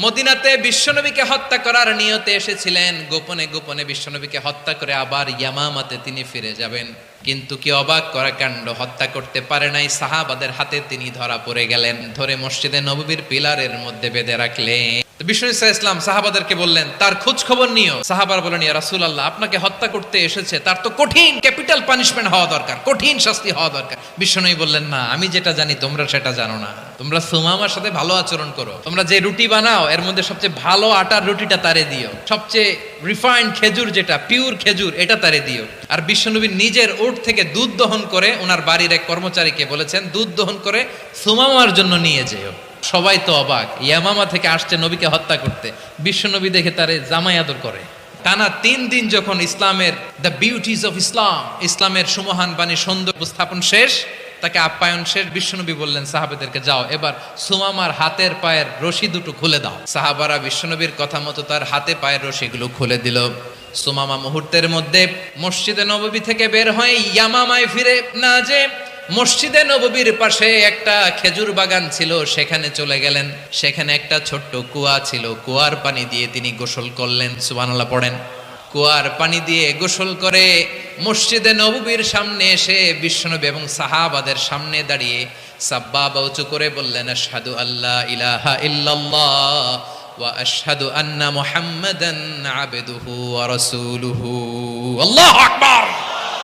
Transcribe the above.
মদিনাতে বিশ্বনবীকে হত্যা করার নিয়তে এসেছিলেন, গোপনে গোপনে বিশ্বনবীকে হত্যা করে আবার ইয়ামামাতে তিনি ফিরে যাবেন। কিন্তু কি অবাক করা কাণ্ড, হত্যা করতে পারে নাই, সাহাবাদের হাতে তিনি ধরা পড়ে গেলেন। ধরে মসজিদে নববীর পিলারের মধ্যে বেঁধে রাখলেন। বিষ্ণু ইসলাম সাহাবাদেরকে বললেন তার খোঁজ খবর নিও। সাহাবার বলেন, ইয়া রাসূলুল্লাহ, আপনাকে হত্যা করতে এসেছে, তার তো কঠিন ক্যাপিটাল পানিশমেন্ট হওয়া দরকার, কঠিন শাস্তি হওয়া দরকার। বিষ্ণু বললেন, না, আমি যেটা জানি তোমরা সেটা জানো না। তোমরা সুমামার সাথে ভালো আচরণ করো, তোমরা যে রুটি বানাও এর মধ্যে সবচেয়ে ভালো আটার রুটিটা তারে দিও, সবচেয়ে রিফাইন্ড খেজুর যেটা পিওর খেজুর এটা তারে দিও। আর বিশ্বনবী নিজের উট থেকে দুধ দহন করে ওনার বাড়ির এক কর্মচারীকে বলেছেন দুধ দহন করে সুমামার জন্য নিয়ে যেও। সবাই তো অবাক, ইয়ামামা থেকে আসছে নবীকে হত্যা করতে, বিশ্বনবী দেখে তারে জামাই আদর করে। টানা 3 দিন যখন ইসলামের দ্য বিউটিজ অফ ইসলাম, ইসলামের সুমহান বাণী সৌন্দর্য উপস্থাপন শেষ, তাকে আপ্যায়ন শেষ, বিশ্বনবী বললেন সাহাবাদেরকে, যাও এবার সুমামার হাতের পায়ের রশি দুটো খুলে দাও। সাহাবারা বিশ্বনবীর কথা মতো তার হাতে পায়ের রশিগুলো খুলে দিল। সুমামা মুহূর্তের মধ্যে মসজিদে নববী থেকে বের হয়ে ইয়ামামায় ফিরে না যে মসজিদে নববীর পাশে একটা খেজুর বাগান ছিল সেখানে চলে গেলেন। সেখানে একটা ছোট্ট কুয়া ছিল, কুয়ার পানি দিয়ে তিনি গোসল করলেন। সুবহানাল্লাহ পড়েন। কুয়ার পানি দিয়ে গোসল করে মসজিদে নববীর সামনে এসে বিশ্বনবী এবং সাহাবাদের সামনে দাঁড়িয়ে সাব্বাবা উঁচু করে বললেন, আশহাদু আল্লা ইলাহা ইল্লাল্লাহ ওয়া আশহাদু আন্না মুহাম্মাদান আবদুহু ওয়া রাসূলুহু। আল্লাহু আকবার।